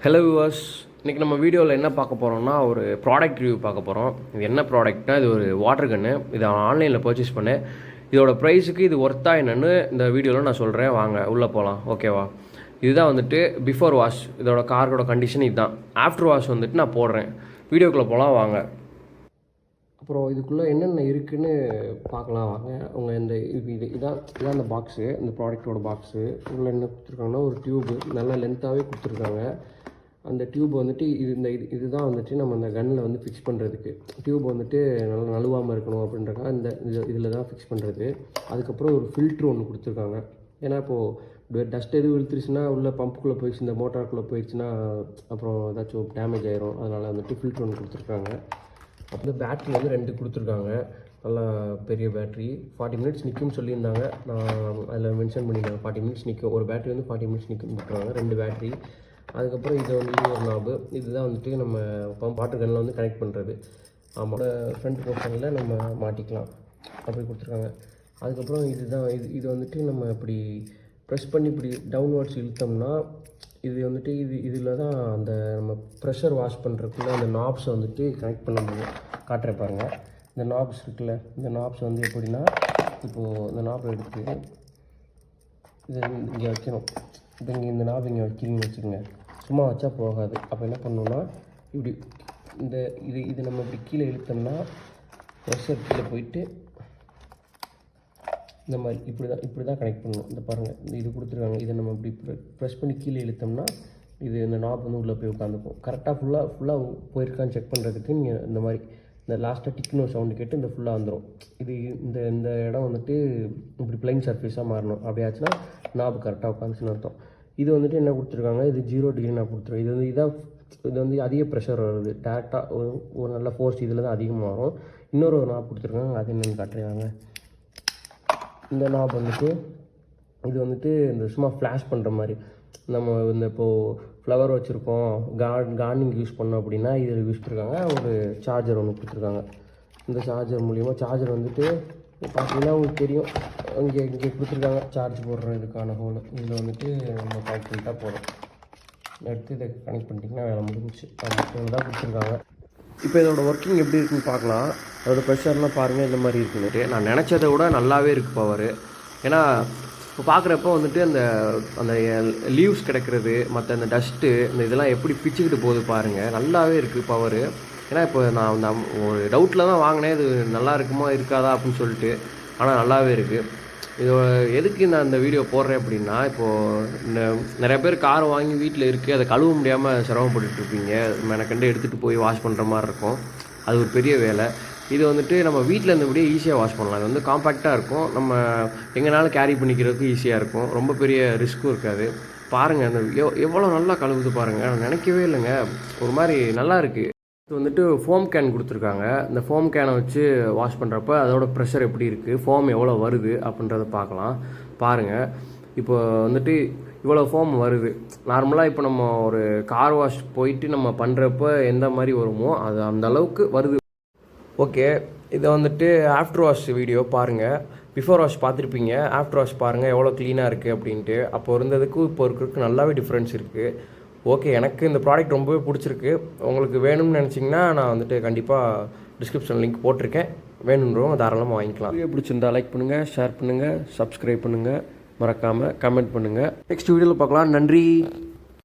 Hello viewers, இன்றைக்கி நம்ம வீடியோவில் என்ன பார்க்க போகிறோம்னா ஒரு ப்ராடக்ட் ரிவ்யூ பார்க்க போகிறோம். இது என்ன ப்ராடக்ட்னா, இது ஒரு வாட்டர் கன்று. இதை ஆன்லைனில் பர்ச்சேஸ் பண்ணேன். இதோட ப்ரைஸுக்கு இது ஒர்த்தா என்னன்னு இந்த வீடியோவில் நான் சொல்கிறேன். வாங்க உள்ளே போகலாம். ஓகேவா? இதுதான் வந்துட்டு பிஃபோர் வாஷ். இதோட காரோட கண்டிஷன் இதுதான். ஆஃப்டர் வாஷ் வந்துட்டு நான் போடுறேன். வீடியோக்குள்ளே போகலாம் வாங்க. அப்புறம் இதுக்குள்ளே என்னென்ன இருக்குதுன்னு பார்க்கலாம் வாங்க. அவங்க இதான் அந்த பாக்ஸு, இந்த ப்ராடக்டோட பாக்ஸு. உள்ள என்ன கொடுத்துருக்காங்கன்னா ஒரு டியூப்பு நல்லா லென்த்தாகவே கொடுத்துருக்காங்க. அந்த டியூப் வந்துட்டு இதுதான் வந்துட்டு நம்ம அந்த கன்னில் வந்து ஃபிக்ஸ் பண்ணுறதுக்கு. டியூப் வந்துட்டு நல்லா நழுவாமல் இருக்கணும் அப்படின்றக்காக இதில் தான் ஃபிக்ஸ் பண்ணுறது. அதுக்கப்புறம் ஒரு ஃபில்ட்ரு ஒன்று கொடுத்துருக்காங்க. ஏன்னா இப்போது டஸ்ட் எதுவும் இழுத்துருச்சுன்னா உள்ள பம்புக்குள்ளே போயிடுச்சு, இந்த மோட்டாருக்குள்ளே போயிடுச்சுன்னா அப்புறம் ஏதாச்சும் டேமேஜ் ஆயிரும். அதனால் வந்துட்டு ஃபில்ட்ரு ஒன்று கொடுத்துருக்காங்க. அப்புறம் பேட்ரி வந்து 2 கொடுத்துருக்காங்க. நல்லா பெரிய பேட்ரி. 40 மினிட்ஸ் நிற்கும்னு சொல்லியிருந்தாங்க. நான் அதில் மென்ஷன் பண்ணியிருந்தாங்க 40 மினிட்ஸ் நிற்கும். ஒரு பேட்ரி வந்து 40 மினிட்ஸ் நிற்கும் போட்டுருவாங்க, 2 பேட்ரி. அதுக்கப்புறம் இது வந்து ஒரு நாபு. இதுதான் வந்துட்டு நம்ம வாட்டர் கன்னில் வந்து கனெக்ட் பண்ணுறது. ஆமாம், ஃப்ரண்ட் போர்ஷனில் நம்ம மாட்டிக்கலாம் அப்படி கொடுத்துருக்காங்க. அதுக்கப்புறம் இது வந்துட்டு நம்ம இப்படி ப்ரெஸ் பண்ணி இப்படி டவுன்வர்ட்ஸ் இழுத்தோம்னா இது வந்துட்டு இதில் தான் அந்த நம்ம ப்ரெஷர் வாஷ் பண்ணுறதுக்குள்ள அந்த நாப்ஸை வந்துட்டு கனெக்ட் பண்ண முடியும். காட்டுறேன் பாருங்கள். இந்த நாப்ஸ் இருக்குல்ல, இந்த நாப்ஸ் வந்து எப்படின்னா, இப்போது இந்த நாப்பை எடுத்து இது இங்கே வைக்கணும். இப்போ இந்த நாப் இங்கே வைக்கிறீங்கன்னு வச்சுக்கோங்க, சும்மா வச்சா போகாது. அப்போ என்ன பண்ணணும்னா இப்படி இது நம்ம இப்படி கீழே இழுத்தோம்னா ப்ரெஷர் கீழே போயிட்டு இந்த மாதிரி இப்படி தான் கனெக்ட் பண்ணணும். இந்த பாருங்கள், இது கொடுத்துருக்காங்க. இதை நம்ம இப்படி ப்ரெஸ் பண்ணி கீழே இழுத்தோம்னா இந்த நாப் வந்து உள்ளே போய் உட்காந்துக்கும். கரெக்டாக ஃபுல்லாக போயிருக்கான்னு செக் பண்ணுறதுக்கு நீங்கள் இந்த மாதிரி இந்த லாஸ்ட்டாக டிக்னோ சவுண்டு கேட்டு இந்த ஃபுல்லாக வந்துடும். இந்த இடம் வந்துட்டு இப்படி பிளைன் சர்ஃபேஸாக மாறணும். அப்படியாச்சுன்னா நாப் கரெக்டாக உட்காந்துச்சுன்னு அர்த்தம். இது வந்துட்டு என்ன கொடுத்துருக்காங்க, இது 0 டிகிரி நான் கொடுத்துருவேன். இது வந்து அதிக ப்ரெஷர் வருது. டேரெக்டாக ஒரு நல்ல ஃபோர்ஸ் இதில் தான் அதிகமாக வரும். இன்னொரு நாப் கொடுத்துருக்காங்க, அது என்னென்னு காட்டுறாங்க. இந்த நாப் வந்துட்டு இது வந்துட்டு இந்த சும்மா ஃப்ளாஷ் பண்ணுற மாதிரி. நம்ம இப்போது ஃப்ளவர் வச்சுருக்கோம், கார்டனிங் யூஸ் பண்ணோம் அப்படின்னா இதில் யூஸ் பண்ணிருக்காங்க. ஒரு சார்ஜர் ஒன்று கொடுத்துருக்காங்க. இந்த சார்ஜர் மூலிமா சார்ஜர் வந்துட்டு பார்த்தீங்கன்னா உங்களுக்கு தெரியும், இங்கே கொடுத்துருக்காங்க சார்ஜ் போடுறதுக்கான ஹோல். இதில் வந்துட்டு நம்ம கனெக்ட் பண்ணிட்டா போதும். எடுத்து இதை கனெக்ட் பண்ணிட்டிங்கன்னா வேலை முடிஞ்சிச்சு. இதில் தான் கொடுத்துருக்காங்க. இப்போ இதோட ஒர்க்கிங் எப்படி இருக்குன்னு பார்க்கலாம். அதோட ப்ரெஷர்லாம் பாருங்கள் இந்த மாதிரி இருக்குன்னுட்டு. நான் நினச்சதை விட நல்லாவே இருக்குது பவர். ஏன்னா இப்போ பார்க்குறப்ப வந்துட்டு அந்த லீவ்ஸ் கிடைக்கிறது, மற்ற அந்த டஸ்ட்டு, இதெல்லாம் எப்படி பிச்சுக்கிட்டு போகுது பாருங்கள். நல்லாவே இருக்குது பவர். ஏன்னா இப்போ நான் ஒரு டவுட்டில் தான் வாங்கினேன், இது நல்லா இருக்குமா இருக்காதா அப்படின்னு சொல்லிட்டு. ஆனால் நல்லாவே இருக்குது. இது எதுக்கு நான் இந்த வீடியோ போடுறேன் அப்படின்னா, இப்போது நிறைய பேர் கார் வாங்கி வீட்டில் இருக்குது, அதை கழுவ முடியாமல் சிரமப்பட்டுருப்பீங்க. மெனக்கண்டு எடுத்துகிட்டு போய் வாஷ் பண்ணுற மாதிரி இருக்கும். அது ஒரு பெரிய வேலை. இது வந்துட்டு நம்ம வீட்டில் இருந்தபடியே ஈஸியாக வாஷ் பண்ணலாம். இது வந்து காம்பேக்டாக இருக்கும். நம்ம எங்கேனாலும் கேரி பண்ணிக்கிறதுக்கு ஈஸியாக இருக்கும். ரொம்ப பெரிய ரிஸ்க்கும் இருக்காது. பாருங்கள், அந்த எவ்வளோ நல்லா கழுவுது பாருங்கள். நான் நினைக்கவே இல்லைங்க, ஒரு மாதிரி நல்லா இருக்குது. இது வந்துட்டு ஃபோம் கேன் கொடுத்துருக்காங்க. இந்த ஃபோம் கேனை வச்சு வாஷ் பண்ணுறப்ப அதோட ப்ரெஷர் எப்படி இருக்குது, ஃபோம் எவ்வளோ வருது அப்படின்றத பார்க்கலாம். பாருங்கள், இப்போ வந்துட்டு இவ்வளோ ஃபோம் வருது. நார்மலாக இப்போ நம்ம ஒரு கார் வாஷ் போயிட்டு நம்ம பண்ணுறப்ப எந்த மாதிரி வருமோ அது அந்த அளவுக்கு வருது. ஓகே, இதை வந்துட்டு ஆஃப்டர் வாஷ் வீடியோ பாருங்கள். பிஃபோர் வாஷ் பார்த்துருப்பீங்க, ஆஃப்டர் வாஷ் பாருங்கள் எவ்வளோ க்ளீனாக இருக்குது அப்படின்ட்டு. அப்போ இருந்ததுக்கும் இப்போ இருக்கிறதுக்கு நல்லாவே டிஃப்ரென்ஸ் இருக்குது. ஓகே, எனக்கு இந்த ப்ராடக்ட் ரொம்பவே பிடிச்சிருக்கு. உங்களுக்கு வேணும்னு நினச்சிங்கன்னா நான் வந்துட்டு கண்டிப்பாக டிஸ்கிரிப்ஷன் லிங்க் போட்டிருக்கேன். வேணுன்றவங்க தாராளமாக வாங்கிக்கலாம். வீடியோ பிடிச்சிருந்தா லைக் பண்ணுங்கள், ஷேர் பண்ணுங்கள், சப்ஸ்கிரைப் பண்ணுங்கள், மறக்காமல் கமெண்ட் பண்ணுங்கள். நெக்ஸ்ட் வீடியோவில் பார்க்கலாம். நன்றி.